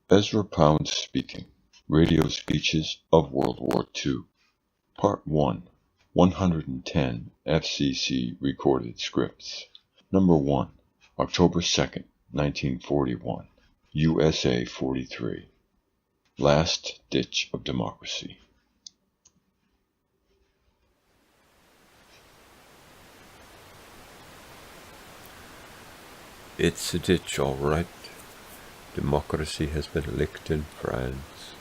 Ezra Pound speaking. Radio Speeches of World War II. Part 1. 110 FCC Recorded Scripts. Number 1. October 2nd, 1941. USA 43. Last Ditch of Democracy. It's a ditch, all right. Democracy has been licked in France.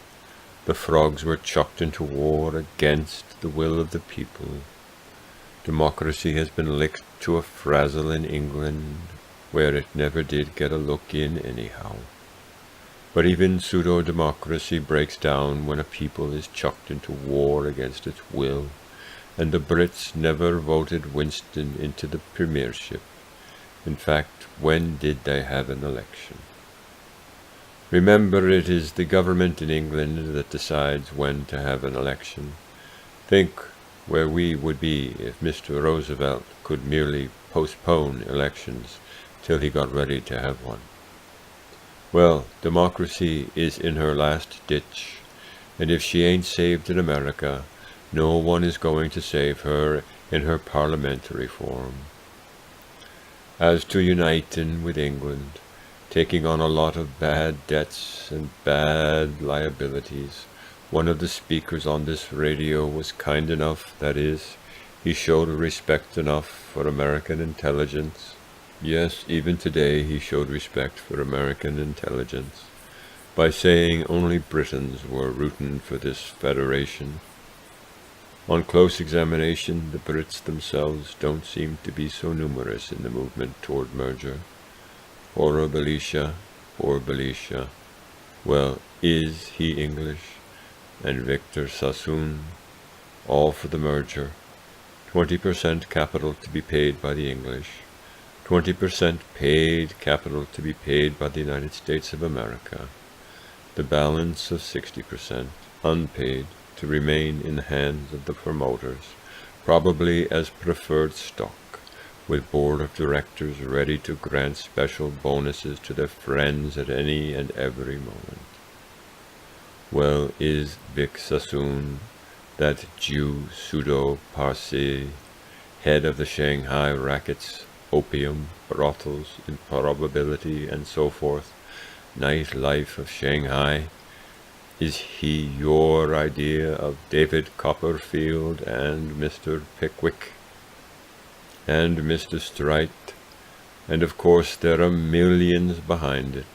The frogs were chucked into war against the will of the people. Democracy has been licked to a frazzle in England, where it never did get a look in anyhow. But even pseudo-democracy breaks down when a people is chucked into war against its will, and the Brits never voted Winston into the premiership. In fact, when did they have an election? Remember, it is the government in England that decides when to have an election. Think where we would be if Mr. Roosevelt could merely postpone elections till he got ready to have one. Well, democracy is in her last ditch, and if she ain't saved in America, no one is going to save her in her parliamentary form. As to uniting with England, taking on a lot of bad debts and bad liabilities, one of the speakers on this radio was kind enough, that is, he showed respect enough for American intelligence. Yes, even today he showed respect for American intelligence by saying only Britons were rooting for this federation. On close examination, the Brits themselves don't seem to be so numerous in the movement toward merger. Horribilisha, horribilisha. Well, is he English? And Victor Sassoon? All for the merger. 20% capital to be paid by the English. 20% paid capital to be paid by the United States of America. The balance of 60%, unpaid, to remain in the hands of the promoters, probably as preferred stock, with board of directors ready to grant special bonuses to their friends at any and every moment. Well, is Vic Sassoon, that Jew pseudo-Parsi, head of the Shanghai rackets, opium, brothels, improbability, and so forth, night life of Shanghai, is he your idea of David Copperfield and Mr. Pickwick and Mr. Strite? And of course there are millions behind it.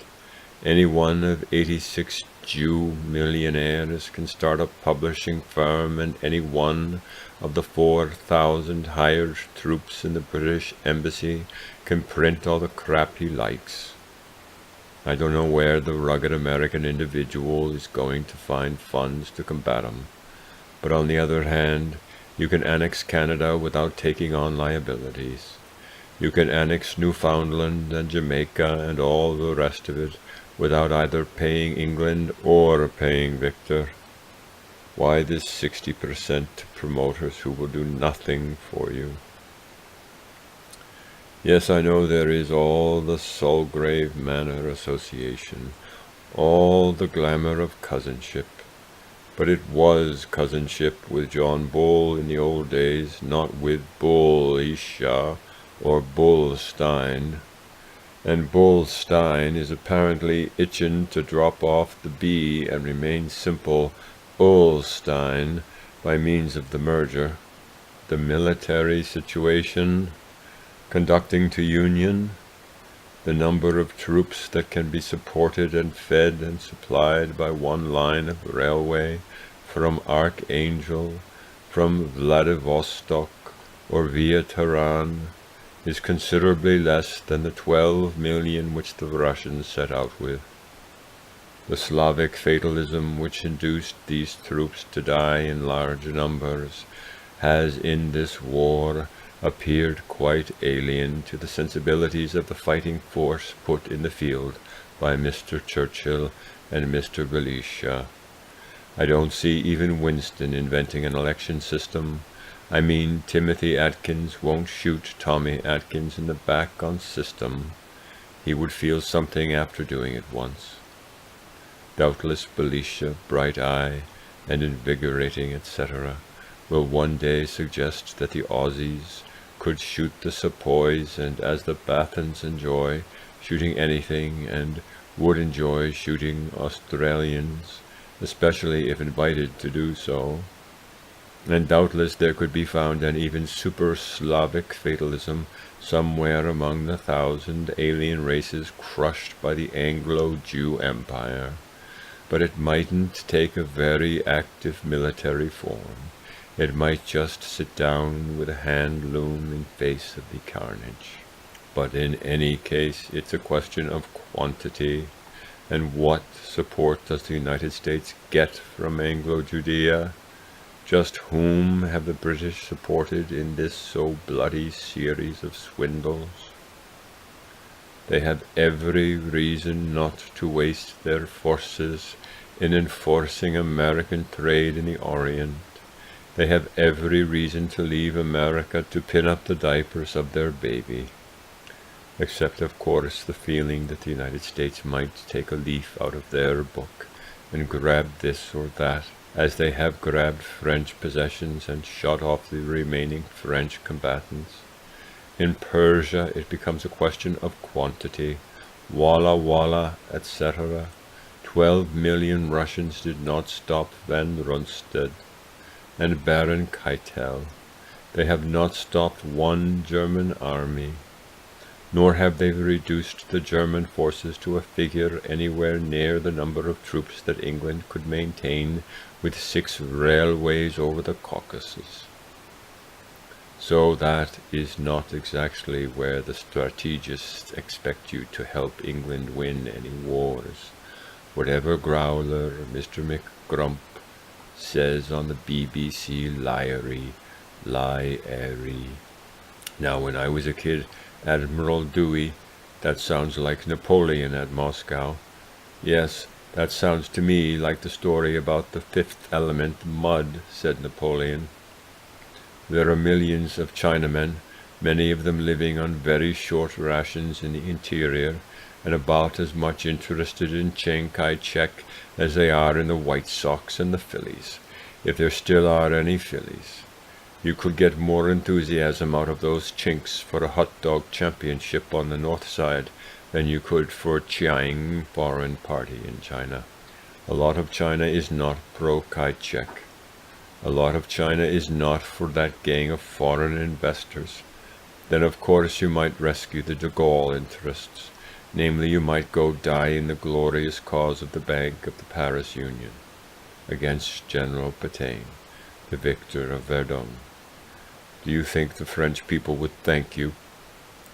Any one of 86 Jew millionaires can start a publishing firm, and any one of the 4,000 hired troops in the British Embassy can print all the crap he likes. I don't know where the rugged American individual is going to find funds to combat him, but on the other hand, you can annex Canada without taking on liabilities. You can annex Newfoundland and Jamaica and all the rest of it without either paying England or paying Victor. Why this 60% to promoters who will do nothing for you? Yes, I know there is all the Sulgrave Manor Association, all the glamour of cousinship, but it was cousinship with John Bull in the old days, not with Bull Isha or Bull Stein. And Bull Stein is apparently itching to drop off the B and remain simple Ulstein by means of the merger. The military situation, conducting to union, the number of troops that can be supported and fed and supplied by one line of railway from Archangel, from Vladivostok, or via Tehran, is considerably less than the 12 million which the Russians set out with. The Slavic fatalism which induced these troops to die in large numbers has in this war appeared quite alien to the sensibilities of the fighting force put in the field by Mr. Churchill and Mr. Belisha. I don't see even Winston inventing an election system. I mean, Timothy Atkins won't shoot Tommy Atkins in the back on system. He would feel something after doing it once. Doubtless Belisha, Bright Eye, and Invigorating, etc., will one day suggest that the Aussies could shoot the Sepoys, and as the Bathans enjoy shooting anything, and would enjoy shooting Australians, especially if invited to do so. And doubtless there could be found an even super-Slavic fatalism somewhere among the 1,000 alien races crushed by the Anglo-Jew Empire, but it mightn't take a very active military form. It might just sit down with a hand loom in face of the carnage. But in any case, it's a question of quantity. And what support does the United States get from Anglo-Judea? Just whom have the British supported in this so bloody series of swindles? They have every reason not to waste their forces in enforcing American trade in the Orient. They have every reason to leave America to pin up the diapers of their baby. Except, of course, the feeling that the United States might take a leaf out of their book and grab this or that, as they have grabbed French possessions and shot off the remaining French combatants. In Persia it becomes a question of quantity. Walla Walla, etc. 12 million Russians did not stop Van Rundstedt and Baron Keitel. They have not stopped one German army, nor have they reduced the German forces to a figure anywhere near the number of troops that England could maintain with 6 railways over the Caucasus. So that is not exactly where the strategists expect you to help England win any wars. Whatever growler Mr. McGrump says on the BBC Liary. Now, when I was a kid, Admiral Dewey, that sounds like Napoleon at Moscow. Yes, that sounds to me like the story about the fifth element, mud, said Napoleon. There are millions of Chinamen, many of them living on very short rations in the interior, and about as much interested in Chiang Kai-shek as they are in the White Sox and the Phillies, if there still are any Phillies. You could get more enthusiasm out of those Chinks for a hot dog championship on the north side than you could for Chiang Foreign Party in China. A lot of China is not pro-Kai-shek. A lot of China is not for that gang of foreign investors. Then of course you might rescue the de Gaulle interests. Namely, you might go die in the glorious cause of the Bank of the Paris Union, against General Pétain, the victor of Verdun. Do you think the French people would thank you?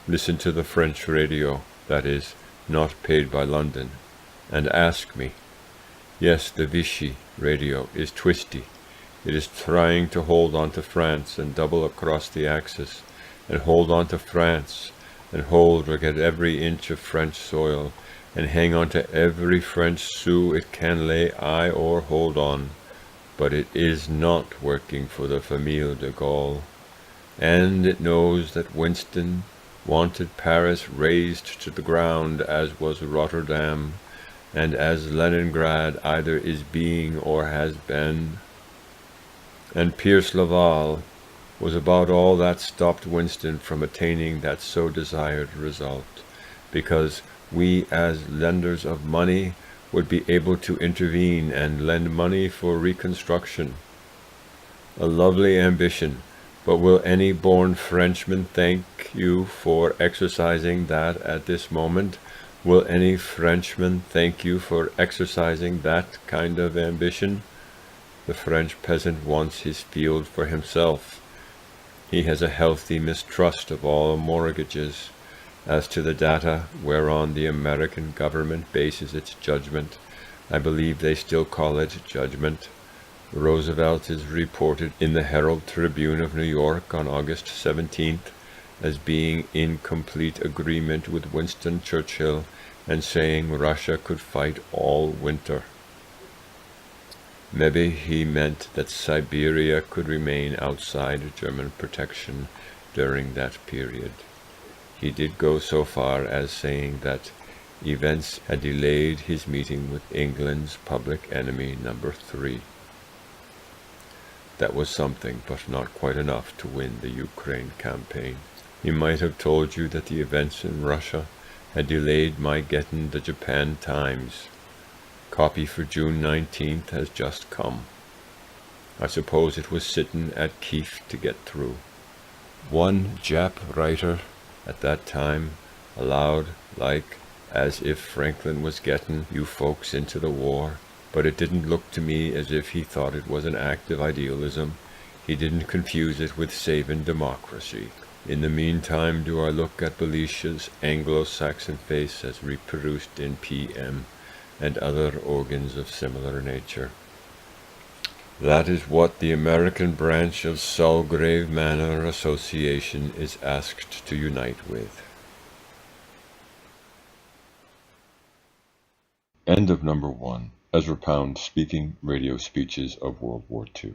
Listen to the French radio, that is, not paid by London, and ask me. Yes, the Vichy radio is twisty. It is trying to hold on to France and double across the Axis, and hold on to France, and hold or get every inch of French soil, and hang on to every French sou it can lay eye or hold on. But it is not working for the Famille de Gaulle, and it knows that Winston wanted Paris razed to the ground as was Rotterdam, and as Leningrad either is being or has been. And Pierce Laval was about all that stopped Winston from attaining that so desired result, because we as lenders of money would be able to intervene and lend money for reconstruction. A lovely ambition, but will any born Frenchman thank you for exercising that at this moment? Will any Frenchman thank you for exercising that kind of ambition? The French peasant wants his field for himself. He has a healthy mistrust of all mortgages. As to the data whereon the American government bases its judgment, I believe they still call it judgment. Roosevelt is reported in the Herald Tribune of New York on August 17th as being in complete agreement with Winston Churchill and saying Russia could fight all winter. Maybe he meant that Siberia could remain outside German protection during that period. He did go so far as saying that events had delayed his meeting with England's public enemy number 3. That was something, but not quite enough to win the Ukraine campaign. He might have told you that the events in Russia had delayed my getting the Japan Times. Copy for June 19th has just come. I suppose it was sitting at Kiev to get through. One Jap writer at that time allowed, like, as if Franklin was getting you folks into the war, but it didn't look to me as if he thought it was an act of idealism. He didn't confuse it with saving democracy. In the meantime, do I look at Belicia's Anglo-Saxon face as reproduced in PM and other organs of similar nature. That is what the American branch of Sulgrave Manor Association is asked to unite with. End of number 1. Ezra Pound Speaking Radio Speeches of World War II.